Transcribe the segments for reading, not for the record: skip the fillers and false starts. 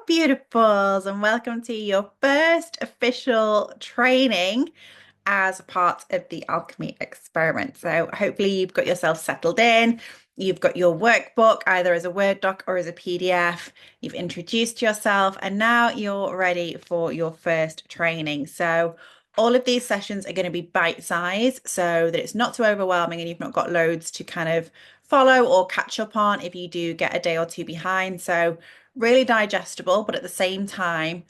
Beautifuls, and welcome to your first official training as a part of the Alchemy experiment. So, hopefully, you've got yourself settled in. You've got your workbook either as a Word doc or as a PDF. You've introduced yourself, and now you're ready for your first training. So, all of these sessions are going to be bite-sized so that it's not too overwhelming and you've not got loads to kind of follow or catch up on if you do get a day or two behind. So, really digestible, but at the same time,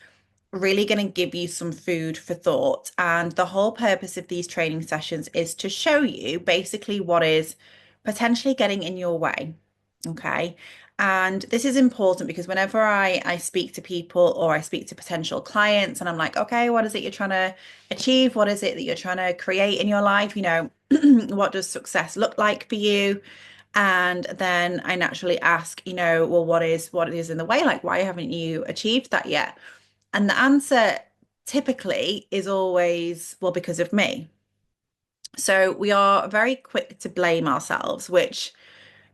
really going to give you some food for thought. And the whole purpose of these training sessions is to show you basically what is potentially getting in your way. Okay. And this is important because whenever I speak to people or I speak to potential clients and I'm like, okay, what is it you're trying to achieve? What is it that you're trying to create in your life? What does success look like for you? And then I naturally ask, well, what is in the way? Like, why haven't you achieved that yet? And the answer typically is always, well, because of me. So we are very quick to blame ourselves, which,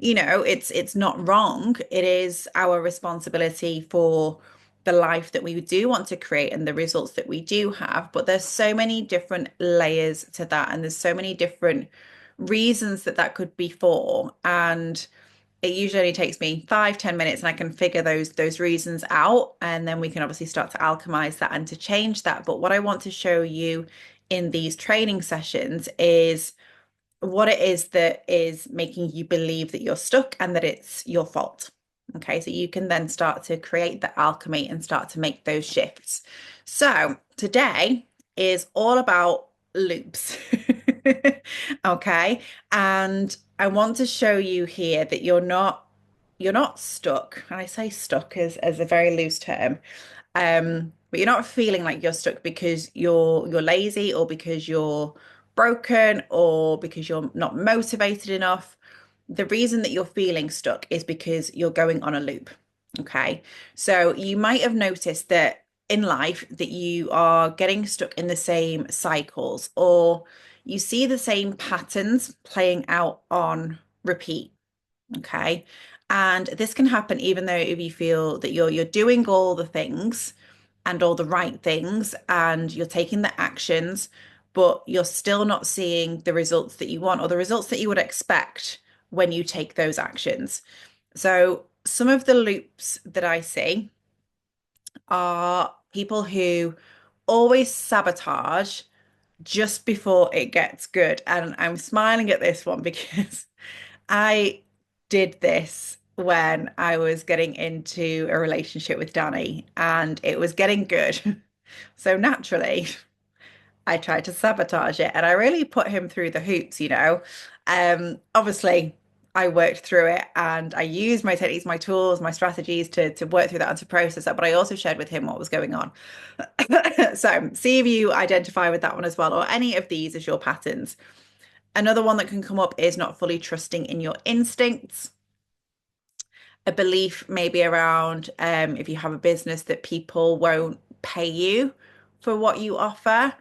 it's not wrong. It is our responsibility for the life that we do want to create and the results that we do have. But there's so many different layers to that, and there's so many different reasons that that could be for. And it usually only takes me 5, 10 minutes and I can figure those reasons out. And then we can obviously start to alchemize that and to change that. But what I want to show you in these training sessions is what it is that is making you believe that you're stuck and that it's your fault. Okay, so you can then start to create the alchemy and start to make those shifts. So today is all about loops. Okay, and I want to show you here that you're not stuck. And I say stuck as a very loose term. But you're not feeling like you're stuck because you're lazy or because you're broken or because you're not motivated enough. The reason that you're feeling stuck is because you're going on a loop. Okay. So you might have noticed that in life that you are getting stuck in the same cycles or you see the same patterns playing out on repeat. Okay. And this can happen even though if you feel that you're doing all the things and all the right things and you're taking the actions, but you're still not seeing the results that you want or the results that you would expect when you take those actions. So some of the loops that I see are people who always sabotage just before it gets good. And I'm smiling at this one because I did this when I was getting into a relationship with Danny and it was getting good. So naturally, I tried to sabotage it and I really put him through the hoops. Obviously, I worked through it and I used my techniques, my tools, my strategies to work through that and to process that. But I also shared with him what was going on. So see if you identify with that one as well, or any of these as your patterns. Another one that can come up is not fully trusting in your instincts. A belief maybe around if you have a business that people won't pay you for what you offer,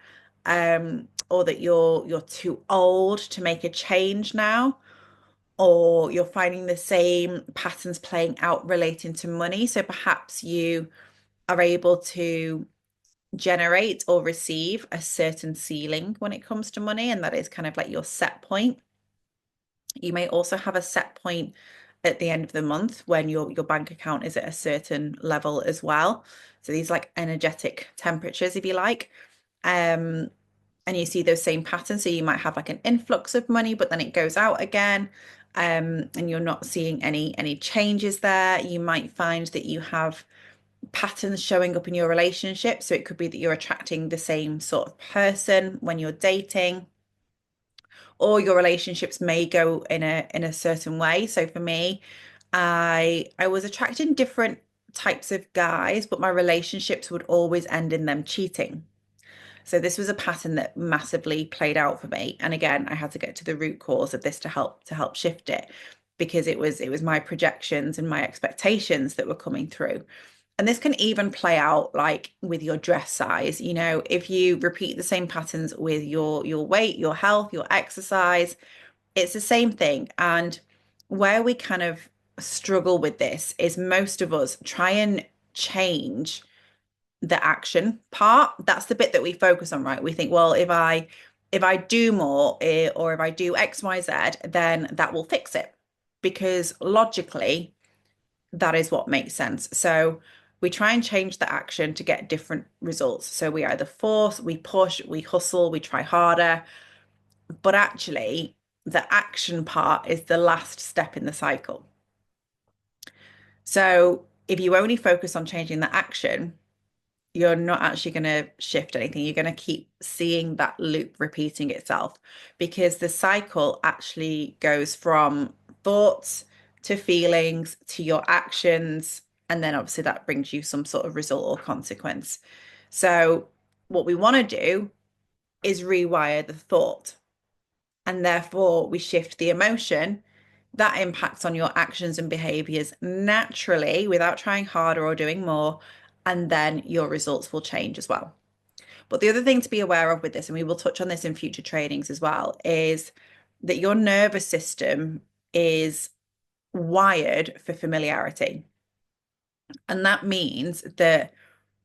or that you're too old to make a change now, or you're finding the same patterns playing out relating to money. So perhaps you are able to generate or receive a certain ceiling when it comes to money, and that is kind of like your set point. You may also have a set point at the end of the month when your bank account is at a certain level as well. So these like energetic temperatures, if you like. Um, and you see those same patterns. So you might have like an influx of money, but then it goes out again. And you're not seeing any changes there. You might find that you have patterns showing up in your relationship. So it could be that you're attracting the same sort of person when you're dating, or your relationships may go in a certain way. So for me, I was attracting different types of guys, but my relationships would always end in them cheating. So this was a pattern that massively played out for me. And again, I had to get to the root cause of this to help shift it because it was my projections and my expectations that were coming through. And this can even play out like with your dress size. If you repeat the same patterns with your weight, your health, your exercise, it's the same thing. And where we kind of struggle with this is most of us try and change the action part. That's the bit that we focus on, right? We think, well, if I do more or if I do X, Y, Z, then that will fix it. Because logically, that is what makes sense. So we try and change the action to get different results. So we either force, we push, we hustle, we try harder, but actually the action part is the last step in the cycle. So if you only focus on changing the action, you're not actually going to shift anything. You're going to keep seeing that loop repeating itself because the cycle actually goes from thoughts to feelings to your actions. And then obviously that brings you some sort of result or consequence. So, what we want to do is rewire the thought. And therefore, we shift the emotion that impacts on your actions and behaviors naturally without trying harder or doing more. And then your results will change as well. But the other thing to be aware of with this, and we will touch on this in future trainings as well, is that your nervous system is wired for familiarity. And that means that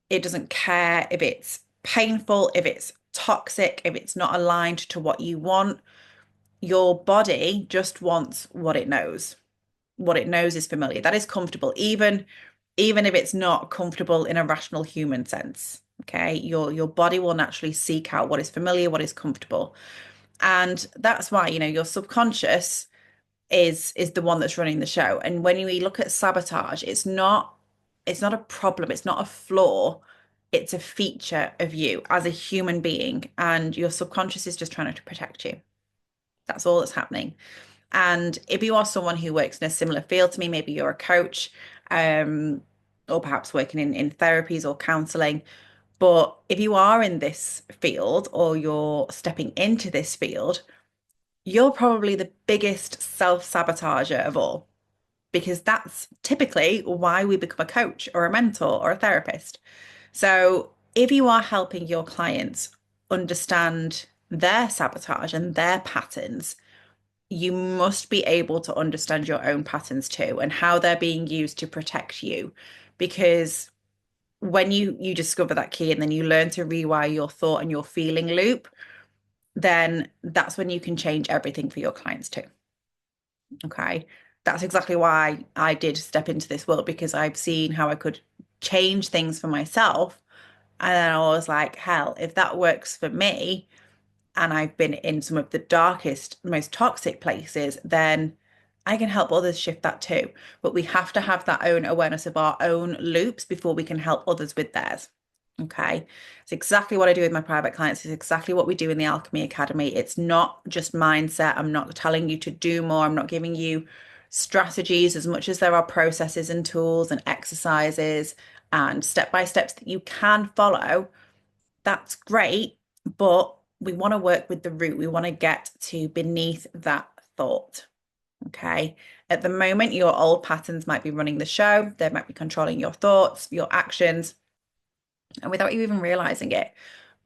it doesn't care if it's painful, if it's toxic, if it's not aligned to what you want. Your body just wants what it knows. What it knows is familiar. That is comfortable, even if it's not comfortable in a rational human sense. Okay, your body will naturally seek out what is familiar, what is comfortable. And that's why, your subconscious is the one that's running the show. And when we look at sabotage, it's not a problem, it's not a flaw. It's a feature of you as a human being, and your subconscious is just trying to protect you. That's all that's happening. And if you are someone who works in a similar field to me, maybe you're a coach, or perhaps working in therapies or counseling, but if you are in this field or you're stepping into this field, you're probably the biggest self-sabotager of all, because that's typically why we become a coach or a mentor or a therapist. So if you are helping your clients understand their sabotage and their patterns, you must be able to understand your own patterns too and how they're being used to protect you. Because when you discover that key and then you learn to rewire your thought and your feeling loop, then that's when you can change everything for your clients too. Okay. That's exactly why I did step into this world, because I've seen how I could change things for myself. And then I was like, hell, if that works for me, and I've been in some of the darkest, most toxic places, then I can help others shift that too. But we have to have that own awareness of our own loops before we can help others with theirs. Okay. It's exactly what I do with my private clients. It's exactly what we do in the Alchemy Academy. It's not just mindset. I'm not telling you to do more. I'm not giving you strategies as much as there are processes and tools and exercises and step by steps that you can follow. That's great, but we want to work with the root. We want to get to beneath that thought. Okay. At the moment, your old patterns might be running the show. They might be controlling your thoughts, your actions, and without you even realizing it.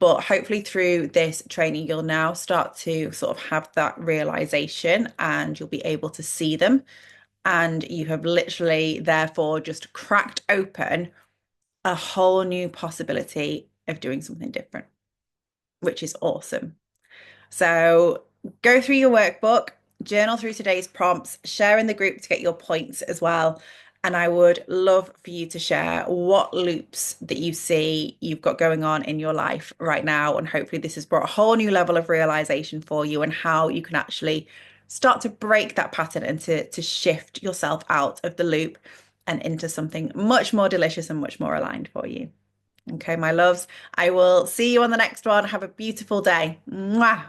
But hopefully, through this training, you'll now start to sort of have that realization and you'll be able to see them. And you have literally, therefore, just cracked open a whole new possibility of doing something different, which is awesome. So go through your workbook, journal through today's prompts, share in the group to get your points as well. And I would love for you to share what loops that you see you've got going on in your life right now. And hopefully, this has brought a whole new level of realization for you and how you can actually start to break that pattern and to shift yourself out of the loop and into something much more delicious and much more aligned for you. Okay, my loves, I will see you on the next one. Have a beautiful day. Mwah.